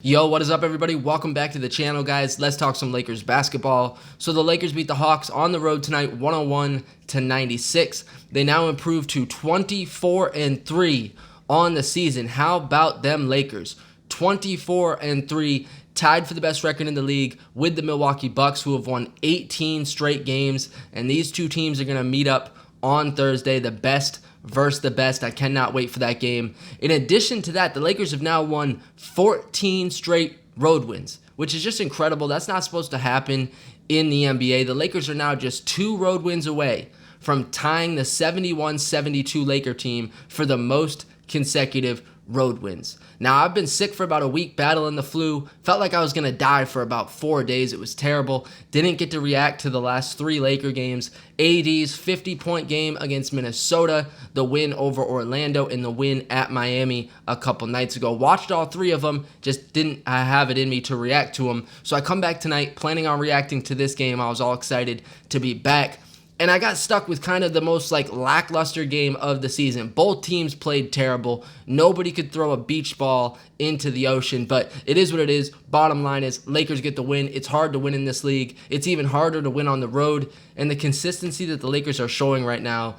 Yo, what is up, everybody? Welcome back to the channel, guys. Let's talk some Lakers basketball. So the Lakers beat the Hawks on the road tonight, 101-96. They now improve to 24-3 on the season. How about them Lakers? 24-3, tied for the best record in the league with the Milwaukee Bucks, who have won 18 straight games. And these two teams are going to meet up on Thursday, the best versus the best. I cannot wait for that game. In addition to that, the Lakers have now won 14 straight road wins, which is just incredible. That's not supposed to happen in the NBA. The Lakers are now just 2 road wins away from tying the 71-72 Laker team for the most consecutive road wins. Now, I've been sick for about a week battling the flu. Felt like I was going to die for about 4 days. It was terrible. Didn't get to react to the last 3 Laker games. AD's 50-point game against Minnesota, the win over Orlando, and the win at Miami a couple nights ago. Watched all 3 of them, just didn't have it in me to react to them. So I come back tonight planning on reacting to this game. I was all excited to be back. And I got stuck with kind of the most lackluster game of the season. Both teams played terrible. Nobody could throw a beach ball into the ocean, but it is what it is. Bottom line is Lakers get the win. It's hard to win in this league. It's even harder to win on the road. And the consistency that the Lakers are showing right now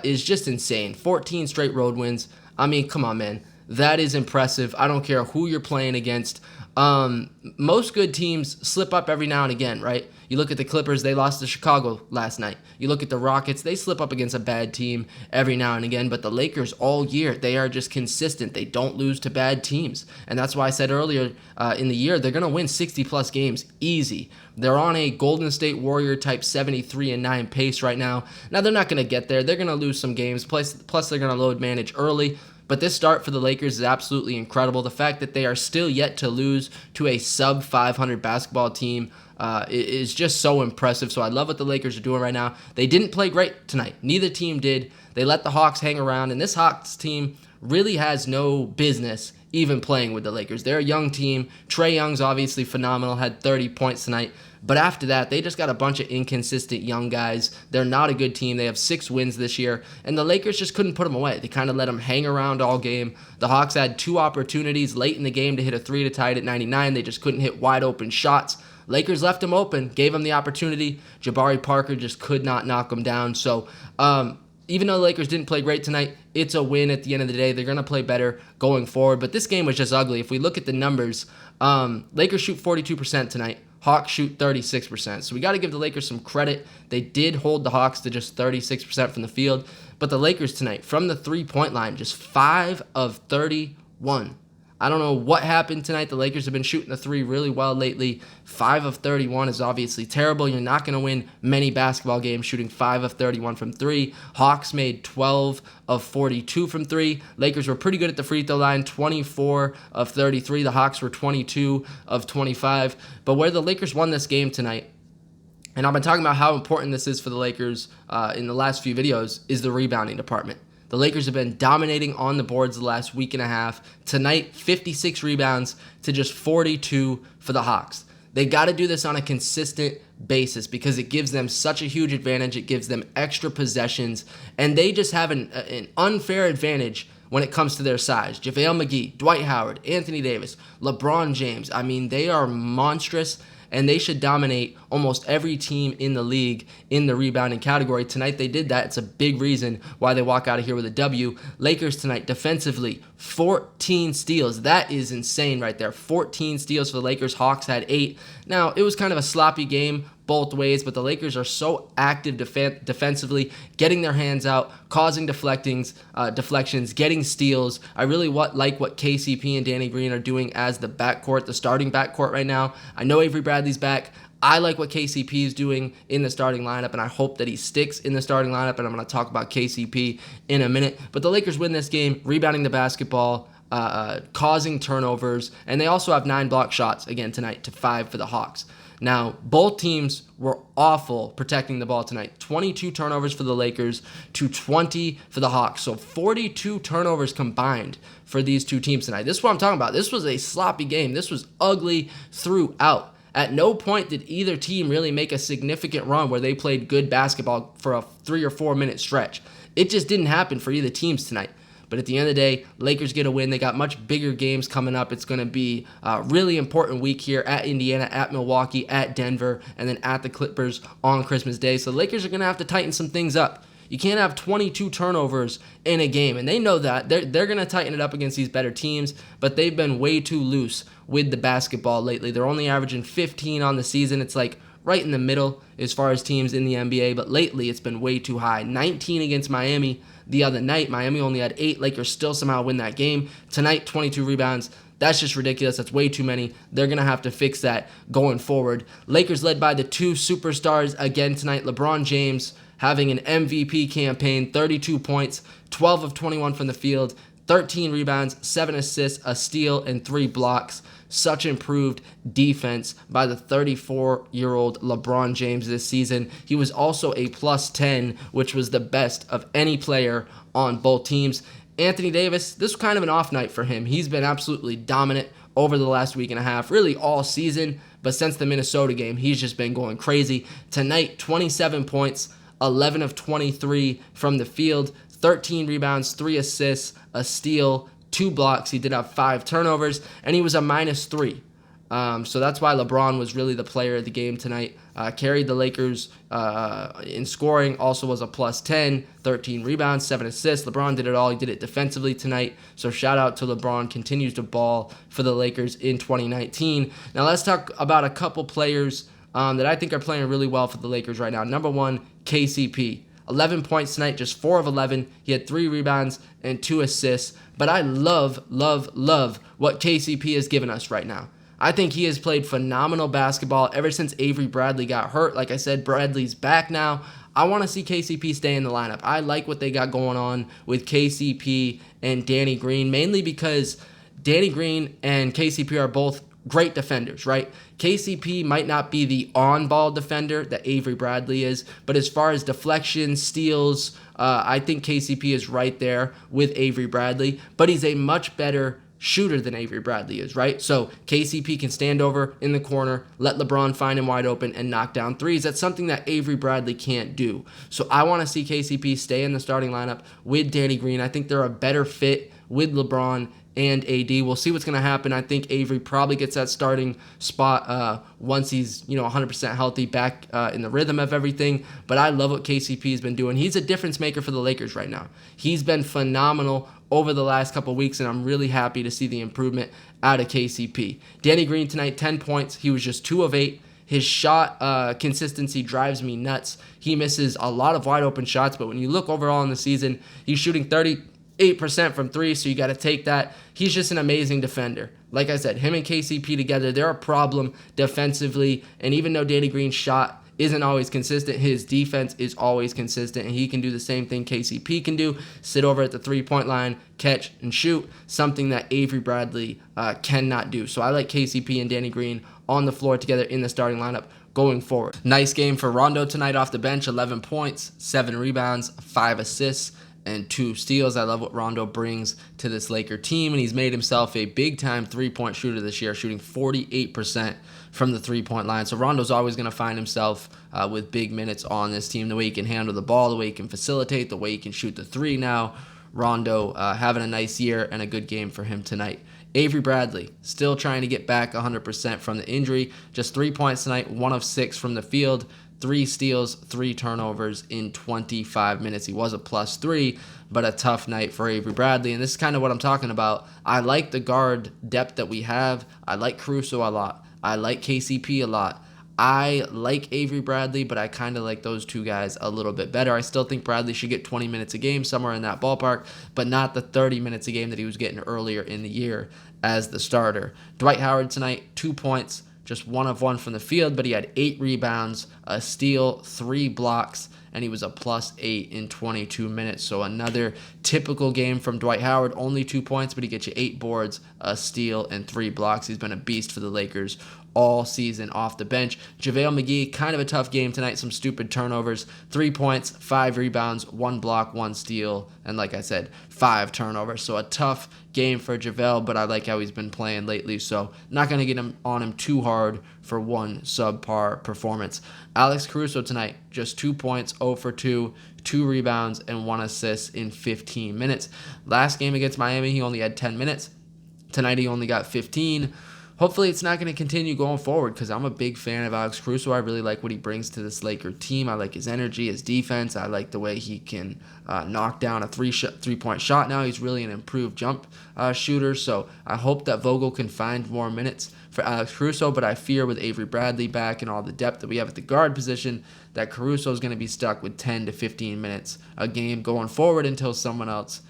is just insane. 14 straight road wins. I mean, come on, man. That is impressive. I don't care who you're playing against. Most good teams slip up every now and again, right? You look at the Clippers, they lost to Chicago last night. You look at the Rockets, they slip up against a bad team every now and again. But the Lakers all year, they are just consistent. They don't lose to bad teams. And that's why I said earlier in the year, they're going to win 60-plus games easy. They're on a Golden State Warrior type 73-9 pace right now. Now, they're not going to get there. They're going to lose some games. Plus they're going to load manage early. But this start for the Lakers is absolutely incredible. The fact that they are still yet to lose to a sub-500 basketball team is just so impressive. So I love what the Lakers are doing right now. They didn't play great tonight. Neither team did. They let the Hawks hang around, and this Hawks team really has no business even playing with the Lakers. They're a young team. Trae Young's obviously phenomenal, had 30 points tonight. But after that, they just got a bunch of inconsistent young guys. They're not a good team. They have 6 wins this year, and the Lakers just couldn't put them away. They kind of let them hang around all game. The Hawks had 2 opportunities late in the game to hit a 3 to tie it at 99. They just couldn't hit wide open shots. Lakers left them open, gave them the opportunity. Jabari Parker just could not knock them down. So even though the Lakers didn't play great tonight, it's a win at the end of the day. They're going to play better going forward. But this game was just ugly. If we look at the numbers, Lakers shoot 42% tonight. Hawks shoot 36%. So we got to give the Lakers some credit. They did hold the Hawks to just 36% from the field. But the Lakers tonight, from the three-point line, just 5 of 31. I don't know what happened tonight. The Lakers have been shooting the 3 really well lately. 5 of 31 is obviously terrible. You're not going to win many basketball games shooting 5 of 31 from 3. Hawks made 12 of 42 from 3. Lakers were pretty good at the free throw line, 24 of 33. The Hawks were 22 of 25. But where the Lakers won this game tonight, and I've been talking about how important this is for the Lakers in the last few videos, is the rebounding department. The Lakers have been dominating on the boards the last week and a half. Tonight, 56 rebounds to just 42 for the Hawks. They got to do this on a consistent basis because it gives them such a huge advantage. It gives them extra possessions, and they just have an unfair advantage when it comes to their size. JaVale McGee, Dwight Howard, Anthony Davis, LeBron James. I mean, they are monstrous, and they should dominate almost every team in the league in the rebounding category. Tonight they did that. It's a big reason why they walk out of here with a W. Lakers tonight, defensively, 14 steals. That is insane right there. 14 steals for the Lakers. Hawks had 8. Now, it was kind of a sloppy game both ways, but the Lakers are so active defensively, getting their hands out, causing deflections, getting steals. I really like what KCP and Danny Green are doing as the backcourt, the starting backcourt right now. I know Avery Bradley's back. I like what KCP is doing in the starting lineup, and I hope that he sticks in the starting lineup, and I'm going to talk about KCP in a minute. But the Lakers win this game, rebounding the basketball, causing turnovers, and they also have 9 block shots again tonight to 5 for the Hawks. Now, both teams were awful protecting the ball tonight. 22 turnovers for the Lakers to 20 for the Hawks. So 42 turnovers combined for these two teams tonight. This is what I'm talking about. This was a sloppy game. This was ugly throughout. At no point did either team really make a significant run where they played good basketball for a 3 or 4 minute stretch. It just didn't happen for either teams tonight. But at the end of the day, Lakers get a win. They got much bigger games coming up. It's going to be a really important week here at Indiana, at Milwaukee, at Denver, and then at the Clippers on Christmas Day. So the Lakers are going to have to tighten some things up. You can't have 22 turnovers in a game, and they know that. They're going to tighten it up against these better teams, but they've been way too loose with the basketball lately. They're only averaging 15 on the season. It's like right in the middle as far as teams in the NBA, but lately it's been way too high. 19 against Miami the other night. Miami only had 8. Lakers still somehow win that game. Tonight, 22 rebounds. That's just ridiculous. That's way too many. They're going to have to fix that going forward. Lakers led by the 2 superstars again tonight. LeBron James having an MVP campaign, 32 points, 12 of 21 from the field, 13 rebounds, 7 assists, a steal, and 3 blocks. Such improved defense by the 34-year-old LeBron James this season. He was also a plus 10, which was the best of any player on both teams. Anthony Davis, this was kind of an off night for him. He's been absolutely dominant over the last week and a half, really all season, but since the Minnesota game, he's just been going crazy. Tonight, 27 points, 11 of 23 from the field, 13 rebounds, 3 assists, a steal, 2 blocks. He did have 5 turnovers, and he was a -3. So that's why LeBron was really the player of the game tonight. Carried the Lakers in scoring, also was a plus 10, 13 rebounds, 7 assists. LeBron did it all. He did it defensively tonight. So shout out to LeBron. Continues to ball for the Lakers in 2019. Now let's talk about a couple players that I think are playing really well for the Lakers right now. Number 1, KCP. 11 points tonight, just 4 of 11. He had 3 rebounds and 2 assists. But I love what KCP has given us right now. I think he has played phenomenal basketball ever since Avery Bradley got hurt. Like I said, Bradley's back now. I want to see KCP stay in the lineup. I like what they got going on with KCP and Danny Green, mainly because Danny Green and KCP are both great defenders, right? KCP might not be the on-ball defender that Avery Bradley is, but as far as deflections, steals, I think KCP is right there with Avery Bradley, but he's a much better shooter than Avery Bradley is, right? So KCP can stand over in the corner, let LeBron find him wide open, and knock down threes. That's something that Avery Bradley can't do. So I want to see KCP stay in the starting lineup with Danny Green. I think they're a better fit with LeBron and AD. We'll see what's going to happen. I think Avery probably gets that starting spot once he's 100% healthy, back in the rhythm of everything. But I love what KCP has been doing. He's a difference maker for the Lakers right now. He's been phenomenal over the last couple weeks, and I'm really happy to see the improvement out of KCP. Danny Green tonight, 10 points. He was just 2 of 8. His shot consistency drives me nuts. He misses a lot of wide open shots, but when you look overall in the season, he's shooting 38% from 3, so you got to take that. He's just an amazing defender. Like I said, him and KCP together, they're a problem defensively, and even though Danny Green's shot isn't always consistent, his defense is always consistent, and he can do the same thing KCP can do, sit over at the three-point line, catch and shoot, something that Avery Bradley cannot do. So I like KCP and Danny Green on the floor together in the starting lineup going forward. Nice game for Rondo tonight off the bench, 11 points, 7 rebounds, 5 assists, and 2 steals. I love what Rondo brings to this Laker team, and he's made himself a big-time three-point shooter this year, shooting 48% from the three-point line. So Rondo's always going to find himself with big minutes on this team, the way he can handle the ball, the way he can facilitate, the way he can shoot the 3 now. Rondo having a nice year and a good game for him tonight. Avery Bradley still trying to get back 100% from the injury. Just 3 points tonight, 1 of 6 from the field. 3 steals, 3 turnovers in 25 minutes. He was a +3, but a tough night for Avery Bradley. And this is kind of what I'm talking about. I like the guard depth that we have. I like Caruso a lot. I like KCP a lot. I like Avery Bradley, but I kind of like those 2 guys a little bit better. I still think Bradley should get 20 minutes a game, somewhere in that ballpark, but not the 30 minutes a game that he was getting earlier in the year as the starter. Dwight Howard tonight, 2 points. Just 1 of 1 from the field, but he had 8 rebounds, a steal, 3 blocks, and he was a +8 in 22 minutes. So another typical game from Dwight Howard, only 2 points, but he gets you 8 boards, a steal, and 3 blocks. He's been a beast for the Lakers all season off the bench. JaVale McGee, kind of a tough game tonight, some stupid turnovers, 3 points, 5 rebounds, 1 block, 1 steal, and like I said, 5 turnovers. So a tough game for JaVale, but I like how he's been playing lately, so not going to get him on him too hard for one subpar performance. Alex Caruso tonight, just 2 points, 0 for 2, 2 rebounds, and 1 assist in 15 minutes. Last game against Miami, he only had 10 minutes. Tonight, he only got 15. Hopefully, it's not going to continue going forward because I'm a big fan of Alex Caruso. I really like what he brings to this Laker team. I like his energy, his defense. I like the way he can knock down a three-point shot now. He's really an improved jump shooter. So I hope that Vogel can find more minutes for Alex Caruso, but I fear with Avery Bradley back and all the depth that we have at the guard position that Caruso is going to be stuck with 10 to 15 minutes a game going forward until someone else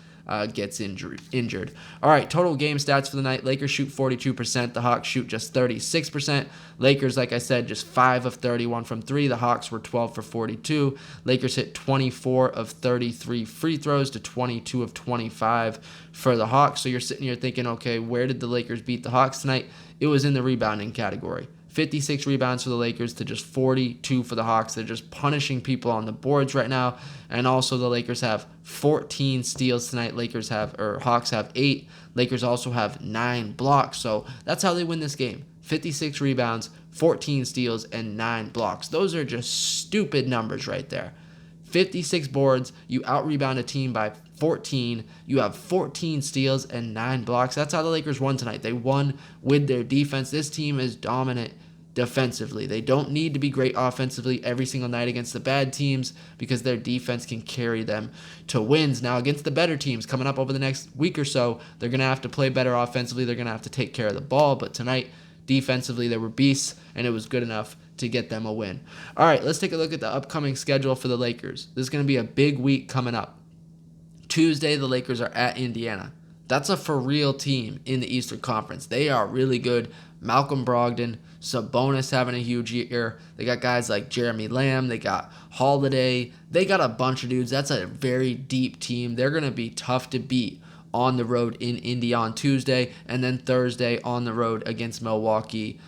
gets injured. All right, total game stats for the night. Lakers shoot 42%. The Hawks shoot just 36%. Lakers, like I said, just 5 of 31 from 3. The Hawks were 12 for 42. Lakers hit 24 of 33 free throws to 22 of 25 for the Hawks. So you're sitting here thinking, okay, where did the Lakers beat the Hawks tonight? It was in the rebounding category. 56 rebounds for the Lakers to just 42 for the Hawks. They're just punishing people on the boards right now. And also the Lakers have 14 steals tonight. Hawks have 8. Lakers also have 9 blocks. So that's how they win this game. 56 rebounds, 14 steals, and 9 blocks. Those are just stupid numbers right there. 56 boards, you out-rebound a team by 14, you have 14 steals and 9 blocks. That's how the Lakers won tonight. They won with their defense. This team is dominant defensively. They don't need to be great offensively every single night against the bad teams because their defense can carry them to wins. Now, against the better teams coming up over the next week or so, they're going to have to play better offensively. They're going to have to take care of the ball. But tonight, defensively, they were beasts, and it was good enough to get them a win. All right, let's take a look at the upcoming schedule for the Lakers. This is going to be a big week coming up. Tuesday, the Lakers are at Indiana. That's a for real team in the Eastern Conference. They are really good. Malcolm Brogdon, Sabonis having a huge year. They got guys like Jeremy Lamb. They got Holiday. They got a bunch of dudes. That's a very deep team. They're going to be tough to beat on the road in Indy on Tuesday. And then Thursday on the road against Milwaukee.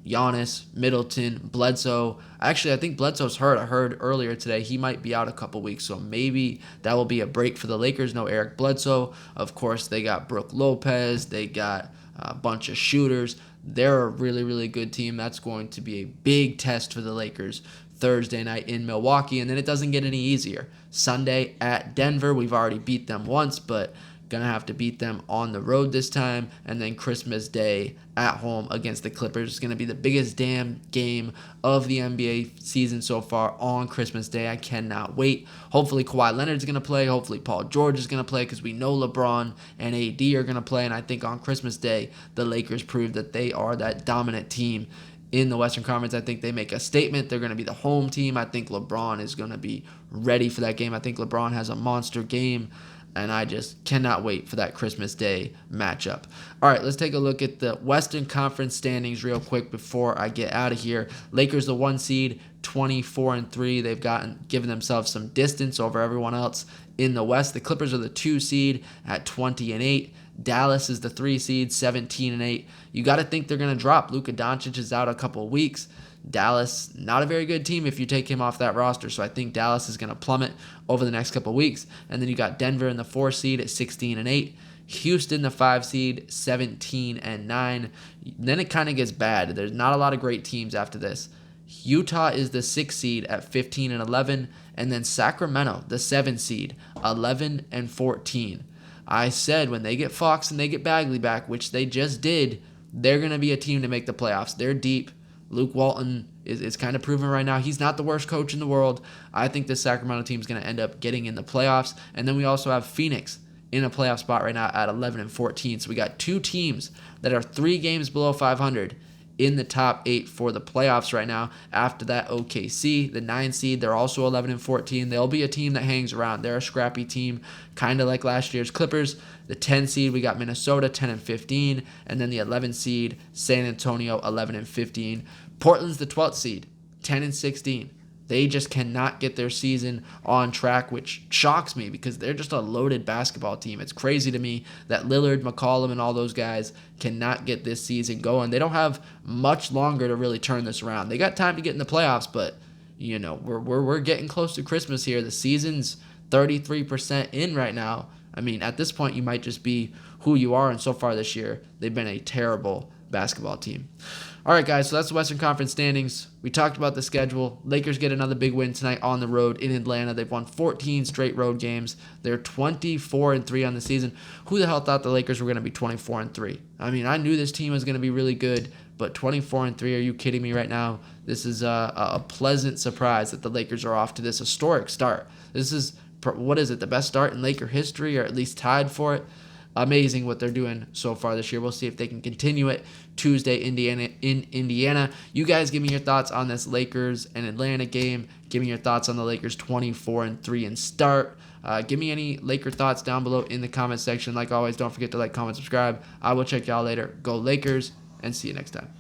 Giannis, Middleton, Bledsoe. Actually, I think Bledsoe's hurt. I heard earlier today he might be out a couple weeks, so maybe that will be a break for the Lakers. No Eric Bledsoe. Of course, they got Brook Lopez. They got a bunch of shooters. They're a really, really good team. That's going to be a big test for the Lakers Thursday night in Milwaukee, and then it doesn't get any easier. Sunday at Denver. We've already beat them once, but going to have to beat them on the road this time. And then Christmas Day at home against the Clippers. It's going to be the biggest damn game of the NBA season so far on Christmas Day. I cannot wait. Hopefully Kawhi Leonard's going to play. Hopefully Paul George is going to play because we know LeBron and AD are going to play. And I think on Christmas Day, the Lakers prove that they are that dominant team in the Western Conference. I think they make a statement. They're going to be the home team. I think LeBron is going to be ready for that game. I think LeBron has a monster game. And I just cannot wait for that Christmas Day matchup. All right, let's take a look at the Western Conference standings real quick before I get out of here. Lakers, the 1 seed, 24-3. They've given themselves some distance over everyone else in the West. The Clippers are the 2 seed at 20-8. Dallas is the 3 seed, 17-8. You got to think they're going to drop. Luka Doncic is out a couple of weeks. Dallas, not a very good team if you take him off that roster. So I think Dallas is going to plummet over the next couple of weeks. And then you got Denver in the 4 seed at 16-8. Houston, the 5 seed, 17-9. Then it kind of gets bad. There's not a lot of great teams after this. Utah is the 6 seed at 15-11. And then Sacramento, the 7 seed, 11-14. I said when they get Fox and they get Bagley back, which they just did, they're going to be a team to make the playoffs. They're deep. Luke Walton is kind of proven right now he's not the worst coach in the world. I think the Sacramento team is going to end up getting in the playoffs. And then we also have Phoenix in a playoff spot right now at 11-14. So we got 2 teams that are 3 games below 500 in the top 8 for the playoffs right now. After that, OKC, the 9 seed, they're also 11-14. They'll be a team that hangs around. They're a scrappy team, kind of like last year's Clippers. The 10 seed, we got Minnesota, 10-15. And then the 11 seed, San Antonio, 11-15. Portland's the 12th seed, 10-16. They just cannot get their season on track, which shocks me because they're just a loaded basketball team. It's crazy to me that Lillard, McCollum, and all those guys cannot get this season going. They don't have much longer to really turn this around. They got time to get in the playoffs, but you know we're getting close to Christmas here. The season's 33% in right now. I mean, at this point, you might just be who you are, and so far this year, they've been a terrible basketball team. All right, guys, so that's the Western Conference standings. We talked about the schedule. Lakers get another big win tonight on the road in Atlanta. They've won 14 straight road games. They're 24-3 on the season. Who the hell thought the Lakers were going to be 24-3? I mean, I knew this team was going to be really good, but 24-3, are you kidding me right now? This is a pleasant surprise that the Lakers are off to this historic start. This is, what is it, the best start in Laker history, or at least tied for it? Amazing what they're doing so far this year. We'll see if they can continue it Tuesday in Indiana. You guys give me your thoughts on this Lakers and Atlanta game. Give me your thoughts on the Lakers 24-3 and start. Give me any Laker thoughts down below in the comment section. Like always, don't forget to like, comment, subscribe. I will check y'all later. Go Lakers, and see you next time.